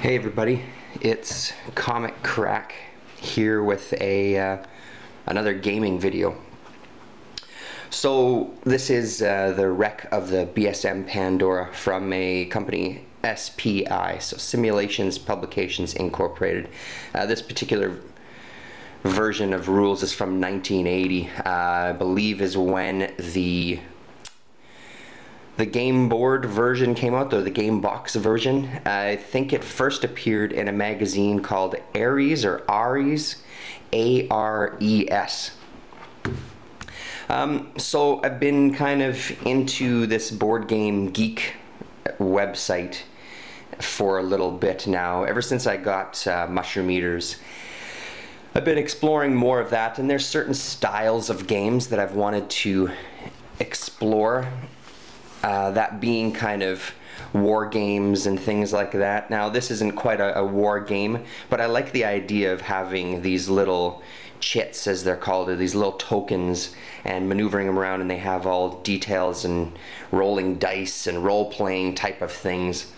Hey everybody, it's Comic Crack here with another gaming video. So this is the wreck of the B.S.M Pandora from a company SPI, so Simulations Publications Incorporated. This particular version of rules is from 1980, I believe is when the game board version came out, or the game box version. I think it first appeared in a magazine called Ares, or Ares, A-R-E-S. So I've been kind of into this BoardgameGeek website for a little bit now, ever since I got Mushroom Eaters. I've been exploring more of that, and there's certain styles of games that I've wanted to explore. That being kind of war games and things like that. Now this isn't quite a war game, but I like the idea of having these little chits, as they're called, or these little tokens, and maneuvering them around, and they have all details and rolling dice and role-playing type of things.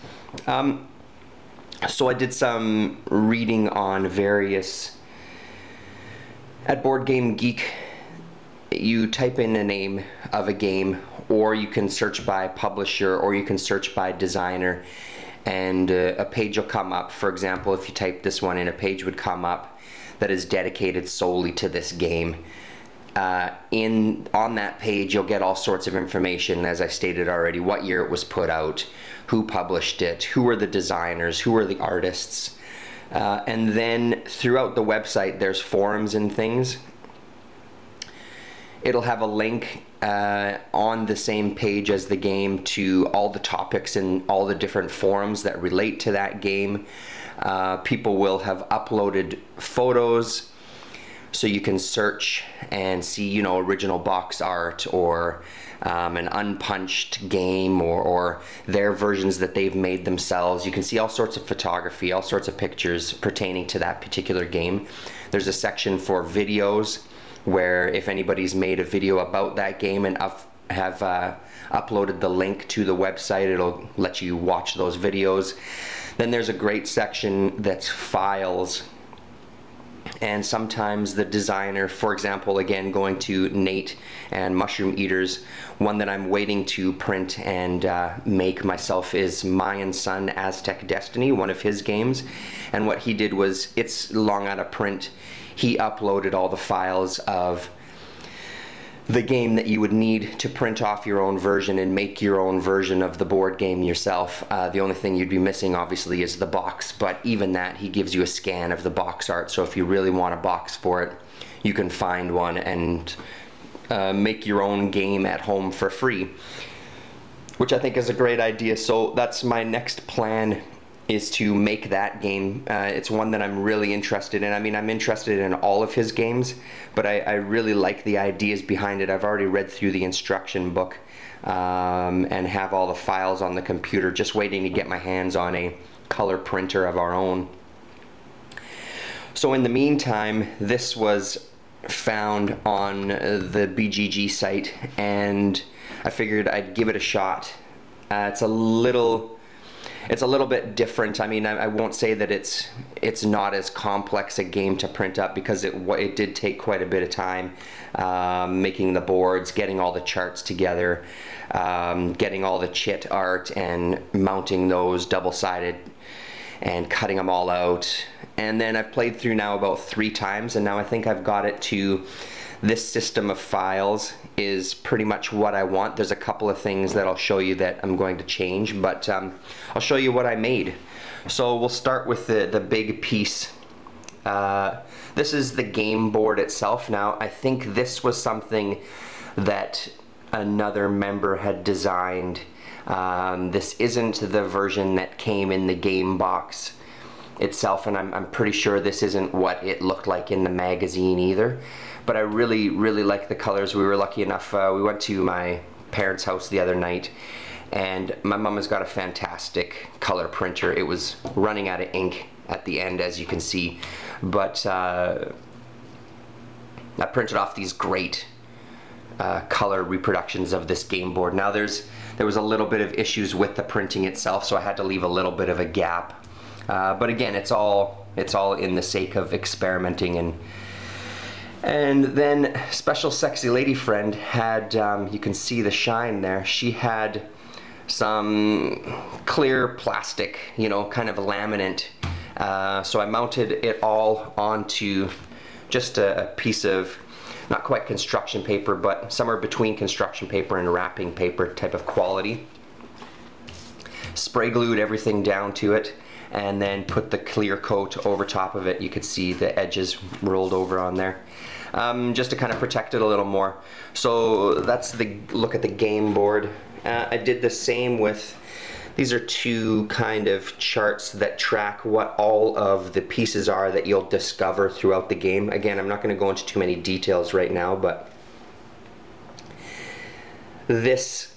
So I did some reading on various... At BoardgameGeek, you type in the name of a game, or you can search by publisher, or you can search by designer, and a page will come up. For example, if you type this one in, a page would come up that is dedicated solely to this game. On that page you'll get all sorts of information, as I stated already: what year it was put out, who published it, who were the designers, who were the artists, and then throughout the website there's forums and things. It'll have a link on the same page as the game to all the topics and all the different forums that relate to that game. People will have uploaded photos, so you can search and see, you know, original box art, or an unpunched game, or their versions that they've made themselves. You can see all sorts of photography, all sorts of pictures pertaining to that particular game. There's a section for videos, where if anybody's made a video about that game and have uploaded the link to the website, it'll let you watch those videos. Then there's a great section that's files, and sometimes the designer, for example, again going to Nate and Mushroom Eaters, one that I'm waiting to print and make myself is Mayan Sun Aztec Destiny, one of his games. And what he did was, it's long out of print, he uploaded all the files of the game that you would need to print off your own version and make your own version of the board game yourself. The only thing you'd be missing obviously is the box, but even that, he gives you a scan of the box art, so if you really want a box for it, you can find one and make your own game at home for free, which I think is a great idea. So that's my next plan, is to make that game. It's one that I'm really interested in. I mean, I'm interested in all of his games, but I really like the ideas behind it. I've already read through the instruction book and have all the files on the computer, just waiting to get my hands on a color printer of our own. So in the meantime, this was found on the BGG site, and I figured I'd give it a shot. It's a little bit different. I mean, I won't say that it's not as complex a game to print up, because it did take quite a bit of time making the boards, getting all the charts together, getting all the chit art and mounting those double-sided and cutting them all out. And then I've played through now about 3 times, and now I think I've got it to this system of files is pretty much what I want. There's a couple of things that I'll show you that I'm going to change, but I'll show you what I made. So we'll start with the big piece. This is the game board itself. Now, I think this was something that another member had designed. This isn't the version that came in the game box itself, and I'm pretty sure this isn't what it looked like in the magazine either. But I really like the colors. We were lucky enough, we went to my parents' house the other night, and my mom has got a fantastic color printer. It was running out of ink at the end, as you can see, but I printed off these great color reproductions of this game board. Now there was a little bit of issues with the printing itself, so I had to leave a little bit of a gap But again, it's all in the sake of experimenting. And then Special Sexy Lady Friend had, you can see the shine there, she had some clear plastic, you know, kind of laminate. So I mounted it all onto just a piece of, not quite construction paper, but somewhere between construction paper and wrapping paper type of quality. Spray glued everything down to it, and then put the clear coat over top of it. You could see the edges rolled over on there, just to kind of protect it a little more. So that's the look at the game board. I did the same with, these are two kind of charts that track what all of the pieces are that you'll discover throughout the game. Again, I'm not going to go into too many details right now, but this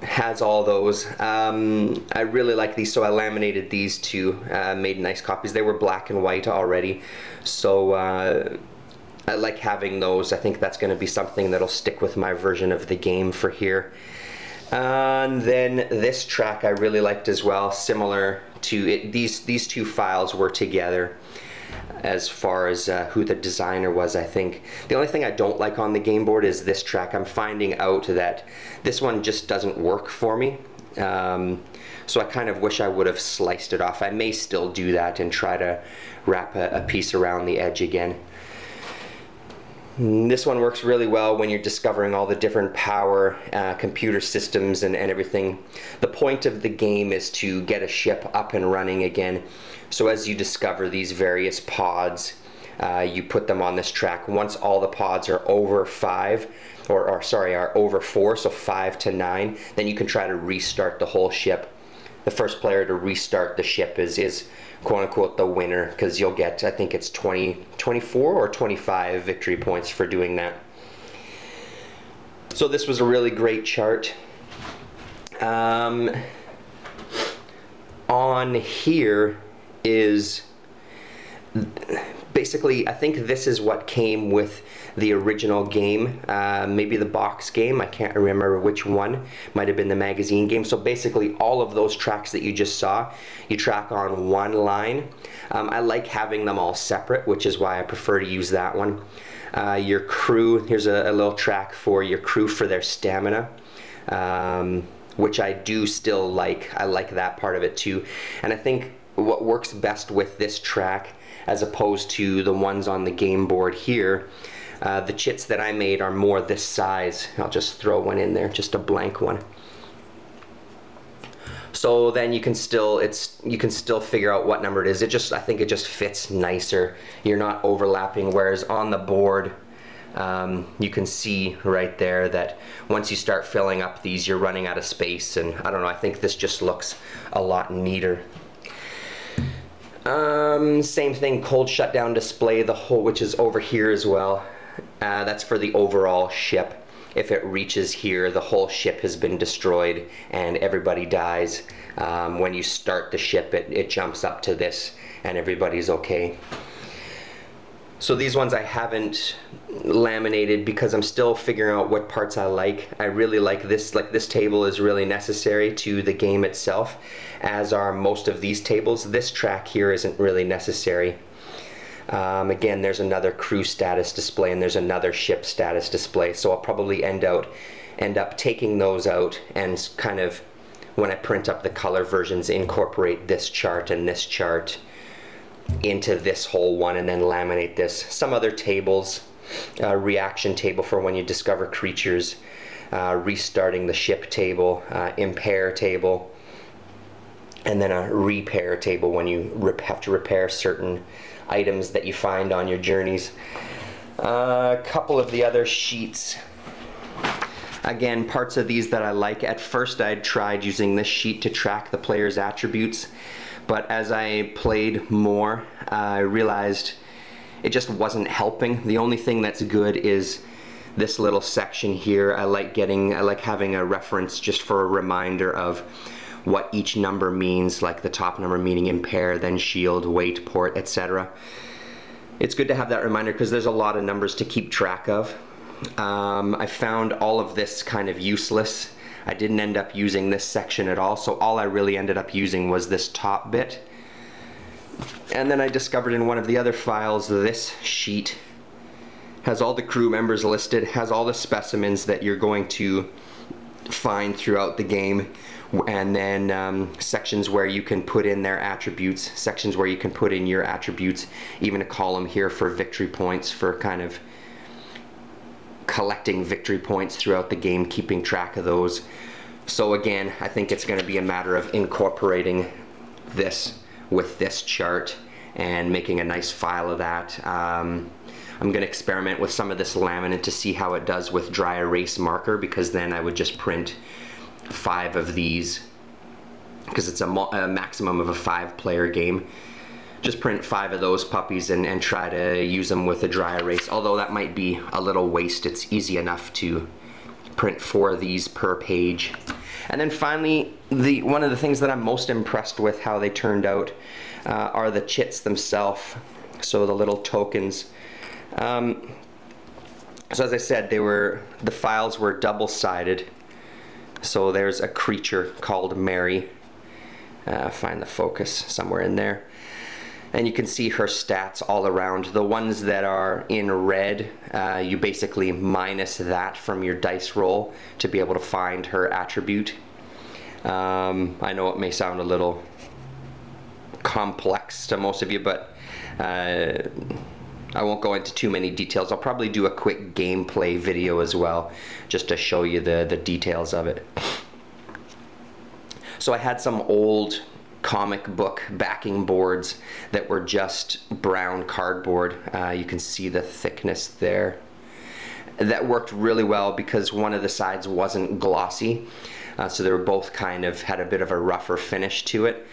has all those. I really like these, so I laminated these two, made nice copies. They were black and white already, so I like having those. I think that's going to be something that'll stick with my version of the game for here. And then this track I really liked as well, similar to it. These two files were together as far as who the designer was, I think. The only thing I don't like on the game board is this track. I'm finding out that this one just doesn't work for me. So I kind of wish I would have sliced it off. I may still do that and try to wrap a piece around the edge again. This one works really well when you're discovering all the different power, computer systems and everything. The point of the game is to get a ship up and running again. So as you discover these various pods, you put them on this track. Once all the pods are over 5, are over 4, so 5 to 9, then you can try to restart the whole ship. The first player to restart the ship is quote-unquote the winner, because you'll get, I think it's 24 or 25 victory points for doing that. So this was a really great chart. On here is basically, I think this is what came with the original game, maybe the box game, I can't remember which one, might have been the magazine game. So basically all of those tracks that you just saw, you track on one line. I like having them all separate, which is why I prefer to use that one. Your crew, here's a little track for your crew for their stamina, which I do still like. I like that part of it too. And I think what works best with this track as opposed to the ones on the game board here, the chits that I made are more this size. I'll just throw one in there, just a blank one. So then you can still figure out what number it is. I think it just fits nicer. You're not overlapping, whereas on the board you can see right there that once you start filling up these, you're running out of space, and I don't know, I think this just looks a lot neater. Same thing, cold shutdown display, the whole, which is over here as well. That's for the overall ship. If it reaches here, the whole ship has been destroyed and everybody dies. When you start the ship, it jumps up to this and everybody's okay. So these ones I haven't laminated because I'm still figuring out what parts I like. I really like this table is really necessary to the game itself, as are most of these tables. This track here isn't really necessary. Again, there's another crew status display and there's another ship status display, so I'll probably end up taking those out and kind of, when I print up the color versions, incorporate this chart and this chart into this whole one and then laminate this. Some other tables, reaction table for when you discover creatures, restarting the ship table, impair table, and then a repair table when you have to repair certain items that you find on your journeys. A couple of the other sheets, again, parts of these that I like. At first I'd tried using this sheet to track the player's attributes, but as I played more, I realized it just wasn't helping. The only thing that's good is this little section here. I like having a reference just for a reminder of what each number means, like the top number meaning impair, then shield, weight, port, etc. It's good to have that reminder because there's a lot of numbers to keep track of. I found all of this kind of useless. I didn't end up using this section at all, so all I really ended up using was this top bit. And then I discovered in one of the other files, this sheet has all the crew members listed, has all the specimens that you're going to find throughout the game, and then sections where you can put in their attributes, sections where you can put in your attributes, even a column here for victory points, for kind of collecting victory points throughout the game, keeping track of those. So again, I think it's going to be a matter of incorporating this with this chart and making a nice file of that. I'm going to experiment with some of this laminate to see how it does with dry erase marker, because then I would just print 5 of these, because it's a maximum of a 5-player game. Just print 5 of those puppies and try to use them with a dry erase, although that might be a little waste. It's easy enough to print 4 of these per page. And then finally, one of the things that I'm most impressed with how they turned out are the chits themselves, so the little tokens. So as I said, the files were double-sided. So there's a creature called Mary. Find the focus somewhere in there. And you can see her stats all around. The ones that are in red, you basically minus that from your dice roll to be able to find her attribute. I know it may sound a little complex to most of you, but I won't go into too many details. I'll probably do a quick gameplay video as well, just to show you the details of it. So I had some old comic book backing boards that were just brown cardboard. You can see the thickness there. That worked really well because one of the sides wasn't glossy, so they were both kind of had a bit of a rougher finish to it.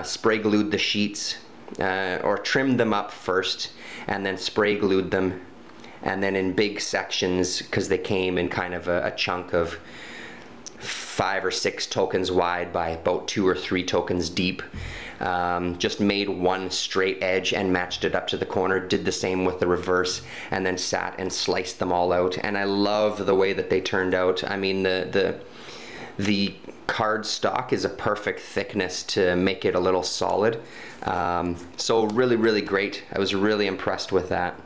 Spray glued the sheets, or trimmed them up first, and then spray glued them, and then in big sections, because they came in kind of a chunk of 5 or 6 tokens wide by about 2 or 3 tokens deep. Just made one straight edge and matched it up to the corner, did the same with the reverse, and then sat and sliced them all out. And I love the way that they turned out. I mean, the card stock is a perfect thickness to make it a little solid. So really great. I was really impressed with that.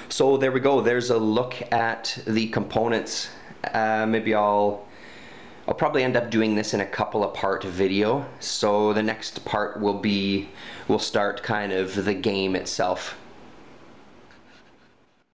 So there we go. There's a look at the components. Maybe I'll probably end up doing this in a couple of part video. So the next part will start kind of the game itself.